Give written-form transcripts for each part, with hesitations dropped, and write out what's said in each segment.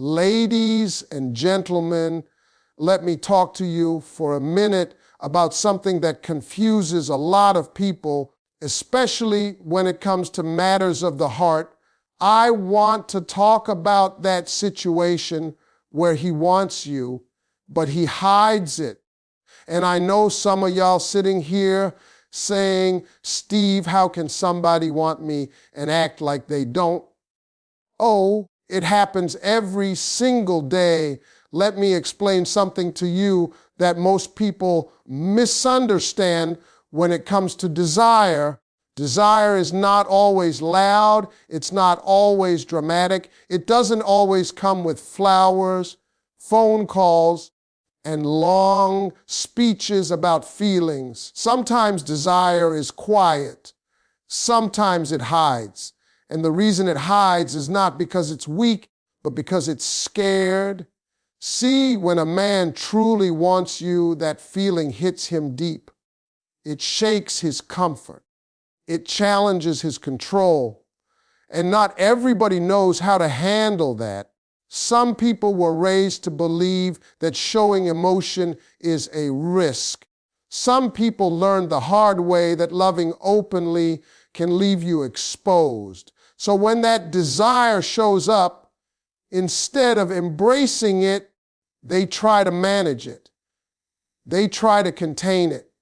Ladies and gentlemen, let me talk to you for a minute about something that confuses a lot of people, especially when it comes to matters of the heart. I want to talk about that situation where he wants you, but he hides it. And I know some of y'all sitting here saying, Steve, how can somebody want me and act like they don't? Oh, it happens every single day. Let me explain something to you that most people misunderstand when it comes to desire. Desire is not always loud. It's not always dramatic. It doesn't always come with flowers, phone calls, and long speeches about feelings. Sometimes desire is quiet. Sometimes it hides. And the reason it hides is not because it's weak, but because it's scared. See, when a man truly wants you, that feeling hits him deep. It shakes his comfort. It challenges his control. And not everybody knows how to handle that. Some people were raised to believe that showing emotion is a risk. Some people learned the hard way that loving openly can leave you exposed. So when that desire shows up, instead of embracing it, they try to manage it. They try to contain it.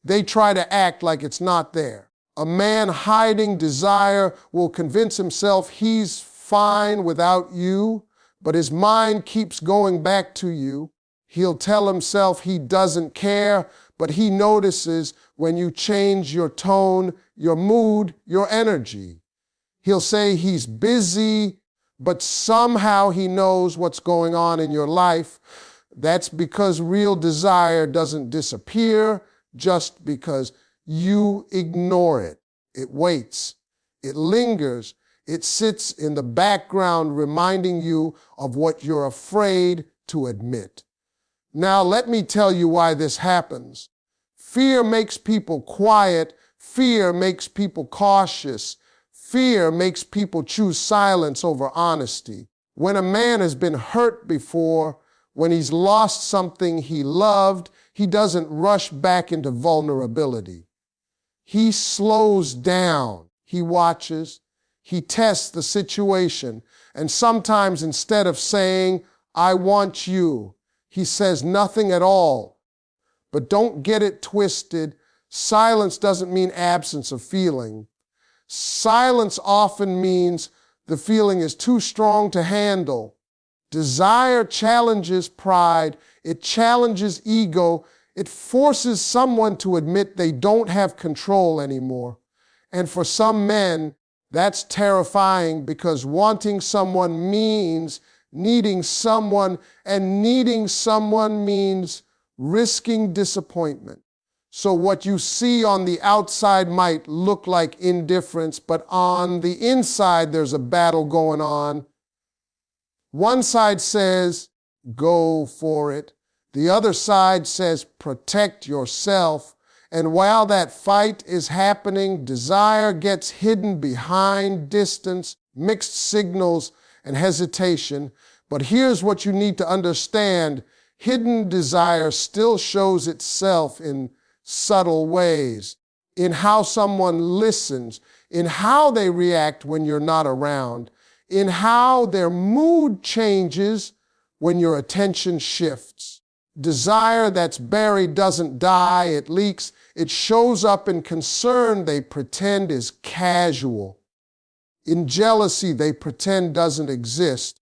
They try to act like it's not there. A man hiding desire will convince himself he's fine without you, but his mind keeps going back to you. He'll tell himself he doesn't care, but he notices when you change your tone, your mood, your energy. He'll say he's busy, but somehow he knows what's going on in your life. That's because real desire doesn't disappear just because you ignore it. It waits. It lingers. It sits in the background reminding you of what you're afraid to admit. Now, let me tell you why this happens. Fear makes people quiet. Fear makes people cautious. Fear makes people choose silence over honesty. When a man has been hurt before, when he's lost something he loved, he doesn't rush back into vulnerability. He slows down. He watches. He tests the situation. And sometimes instead of saying, I want you, he says nothing at all. But don't get it twisted. Silence doesn't mean absence of feeling. Silence often means the feeling is too strong to handle. Desire challenges pride. It challenges ego. It forces someone to admit they don't have control anymore. And for some men, that's terrifying because wanting someone means needing someone, and needing someone means risking disappointment. So what you see on the outside might look like indifference, but on the inside there's a battle going on. One side says, go for it. The other side says, protect yourself. And while that fight is happening, desire gets hidden behind distance, mixed signals, and hesitation. But here's what you need to understand. Hidden desire still shows itself in subtle ways, in how someone listens, in how they react when you're not around, in how their mood changes when your attention shifts. Desire that's buried doesn't die, it leaks. It shows up in concern they pretend is casual. In jealousy they pretend doesn't exist.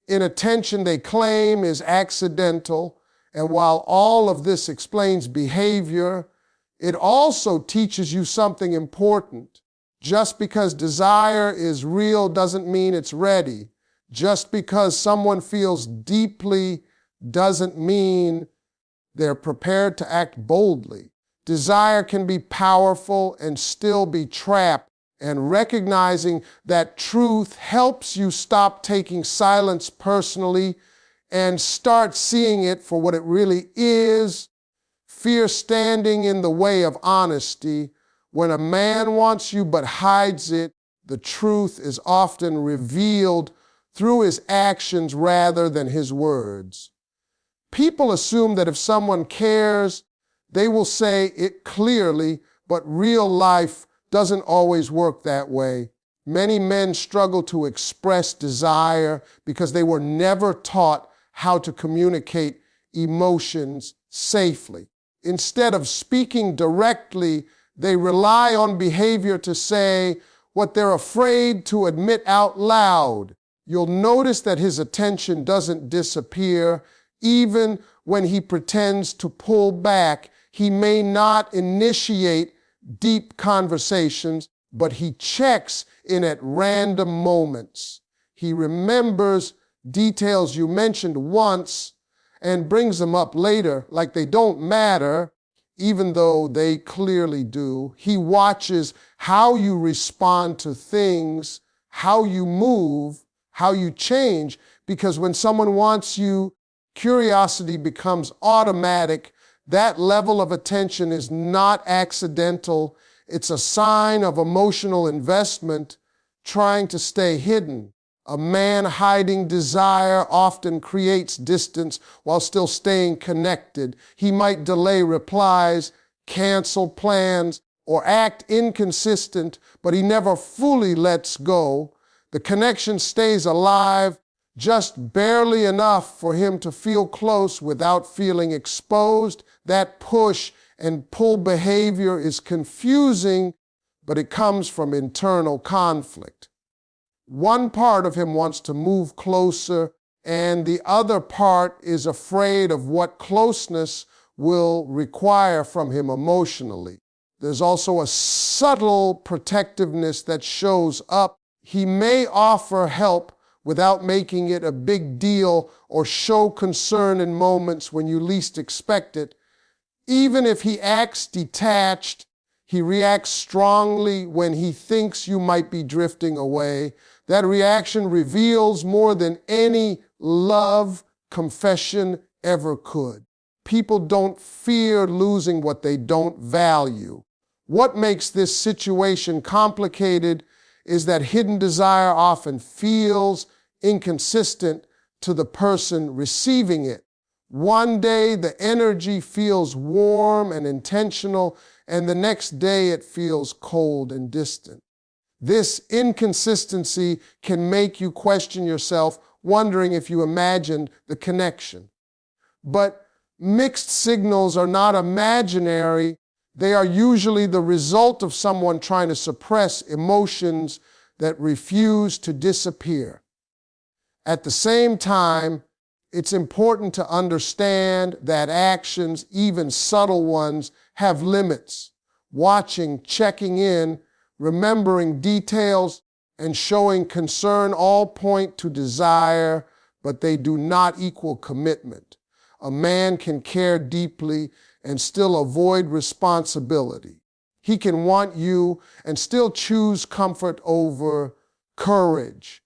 In attention they claim is accidental. And while all of this explains behavior, it also teaches you something important. Just because desire is real doesn't mean it's ready. Just because someone feels deeply doesn't mean they're prepared to act boldly. Desire can be powerful and still be trapped, and recognizing that truth helps you stop taking silence personally and start seeing it for what it really is. Fear standing in the way of honesty. When a man wants you but hides it, the truth is often revealed through his actions rather than his words. People assume that if someone cares, they will say it clearly, but real life doesn't always work that way. Many men struggle to express desire because they were never taught how to communicate emotions safely. Instead of speaking directly, they rely on behavior to say what they're afraid to admit out loud. You'll notice that his attention doesn't disappear. Even when he pretends to pull back, he may not initiate deep conversations, but he checks in at random moments. He remembers details you mentioned once and brings them up later like they don't matter, even though they clearly do. He watches how you respond to things, how you move, how you change, because when someone wants you, curiosity becomes automatic. That level of attention is not accidental. It's a sign of emotional investment, trying to stay hidden. A man hiding desire often creates distance while still staying connected. He might delay replies, cancel plans, or act inconsistent, but he never fully lets go. The connection stays alive, just barely enough for him to feel close without feeling exposed. That push and pull behavior is confusing, but it comes from internal conflict. One part of him wants to move closer, and the other part is afraid of what closeness will require from him emotionally. There's also a subtle protectiveness that shows up. He may offer help without making it a big deal or show concern in moments when you least expect it. Even if he acts detached, he reacts strongly when he thinks you might be drifting away. That reaction reveals more than any love confession ever could. People don't fear losing what they don't value. What makes this situation complicated is that hidden desire often feels inconsistent to the person receiving it. One day the energy feels warm and intentional, and the next day it feels cold and distant. This inconsistency can make you question yourself, wondering if you imagined the connection. But mixed signals are not imaginary. They are usually the result of someone trying to suppress emotions that refuse to disappear. At the same time, it's important to understand that actions, even subtle ones, have limits. Watching, checking in, remembering details, and showing concern all point to desire, but they do not equal commitment. A man can care deeply and still avoid responsibility. He can want you and still choose comfort over courage.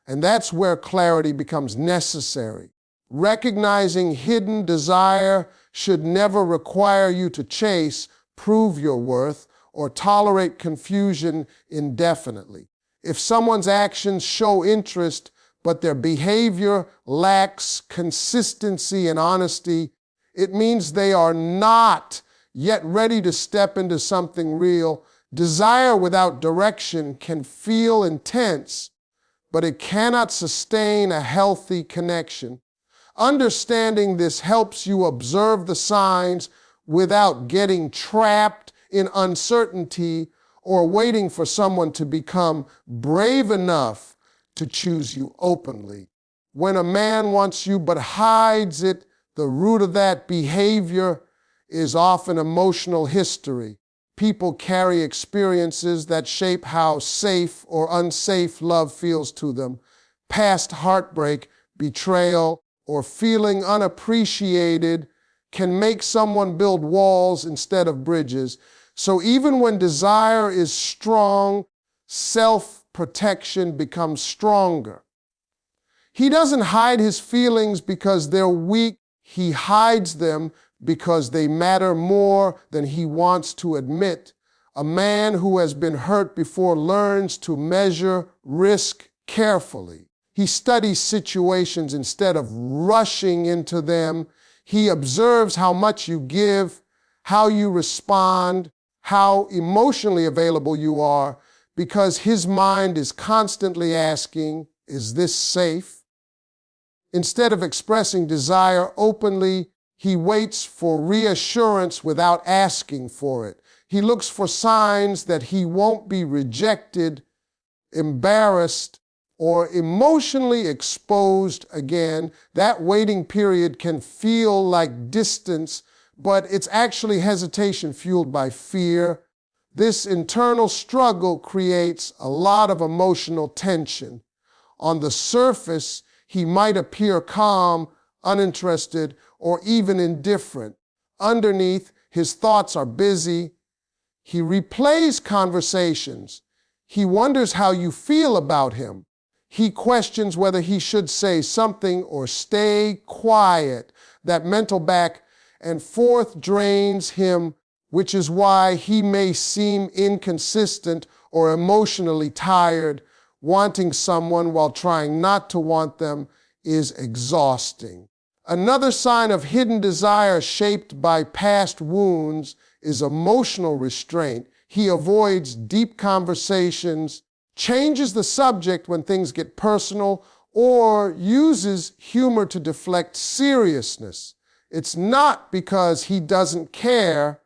And that's where clarity becomes necessary. Recognizing hidden desire should never require you to chase, prove your worth, or tolerate confusion indefinitely. If someone's actions show interest, but their behavior lacks consistency and honesty, it means they are not yet ready to step into something real. Desire without direction can feel intense, but it cannot sustain a healthy connection. Understanding this helps you observe the signs without getting trapped in uncertainty or waiting for someone to become brave enough to choose you openly. When a man wants you but hides it, the root of that behavior is often emotional history. People carry experiences that shape how safe or unsafe love feels to them. Past heartbreak, betrayal, or feeling unappreciated can make someone build walls instead of bridges. So even when desire is strong, self-protection becomes stronger. He doesn't hide his feelings because they're weak. He hides them because they matter more than he wants to admit. A man who has been hurt before learns to measure risk carefully. He studies situations instead of rushing into them. He observes how much you give, how you respond, how emotionally available you are, because his mind is constantly asking, is this safe? Instead of expressing desire openly, he waits for reassurance without asking for it. He looks for signs that he won't be rejected, embarrassed, or emotionally exposed again. That waiting period can feel like distance, but it's actually hesitation fueled by fear. This internal struggle creates a lot of emotional tension. On the surface, he might appear calm, uninterested, or even indifferent. Underneath, his thoughts are busy. He replays conversations. He wonders how you feel about him. He questions whether he should say something or stay quiet. That mental back and forth drains him, which is why he may seem inconsistent or emotionally tired. Wanting someone while trying not to want them is exhausting. Another sign of hidden desire shaped by past wounds is emotional restraint. He avoids deep conversations, changes the subject when things get personal, or uses humor to deflect seriousness. It's not because he doesn't care,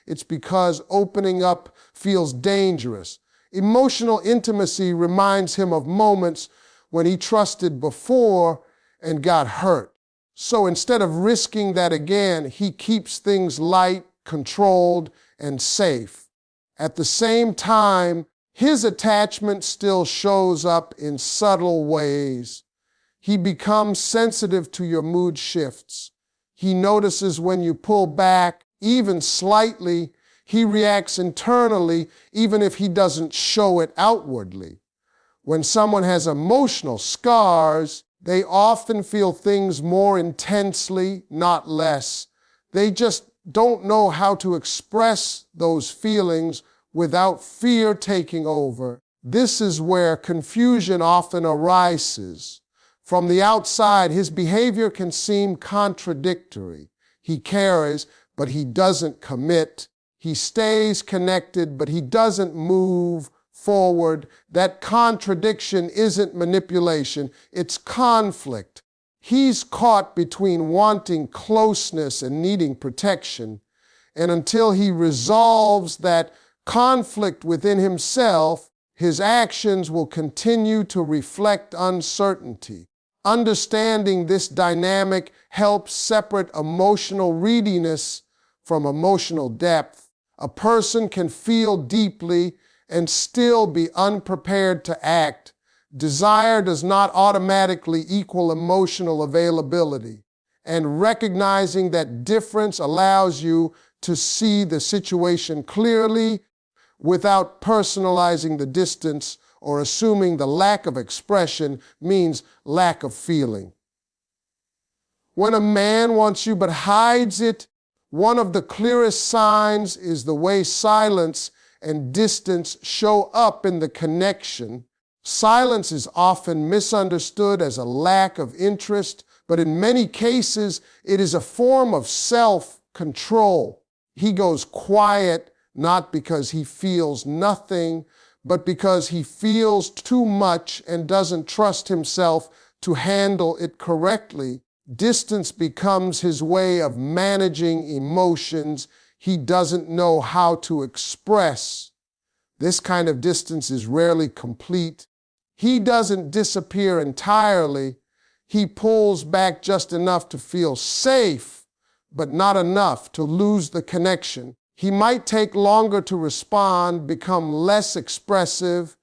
it's because opening up feels dangerous. Emotional intimacy reminds him of moments when he trusted before and got hurt. So instead of risking that again, he keeps things light, controlled, and safe. At the same time, his attachment still shows up in subtle ways. He becomes sensitive to your mood shifts. He notices when you pull back, even slightly. He reacts internally, even if he doesn't show it outwardly. When someone has emotional scars, they often feel things more intensely, not less. They just don't know how to express those feelings without fear taking over. This is where confusion often arises. From the outside, his behavior can seem contradictory. He cares, but he doesn't commit. He stays connected, but he doesn't move forward. That contradiction isn't manipulation, it's conflict. He's caught between wanting closeness and needing protection. And until he resolves that conflict within himself, his actions will continue to reflect uncertainty. Understanding this dynamic helps separate emotional readiness from emotional depth. A person can feel deeply and still be unprepared to act. Desire does not automatically equal emotional availability. And recognizing that difference allows you to see the situation clearly without personalizing the distance or assuming the lack of expression means lack of feeling. When a man wants you but hides it, one of the clearest signs is the way silence and distance show up in the connection. Silence is often misunderstood as a lack of interest, but in many cases, it is a form of self-control. He goes quiet not because he feels nothing, but because he feels too much and doesn't trust himself to handle it correctly. Distance becomes his way of managing emotions he doesn't know how to express. This kind of distance is rarely complete. He doesn't disappear entirely. He pulls back just enough to feel safe, but not enough to lose the connection. He might take longer to respond, become less expressive,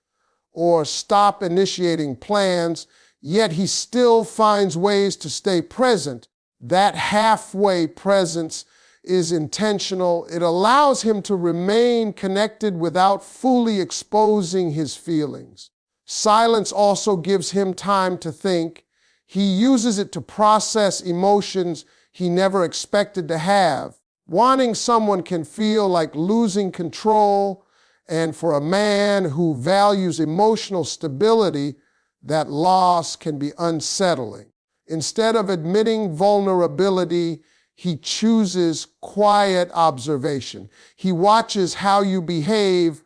or stop initiating plans, yet he still finds ways to stay present. That halfway presence is intentional. It allows him to remain connected without fully exposing his feelings. Silence also gives him time to think. He uses it to process emotions he never expected to have. Wanting someone can feel like losing control, and for a man who values emotional stability, that loss can be unsettling. Instead of admitting vulnerability, he chooses quiet observation. He watches how you behave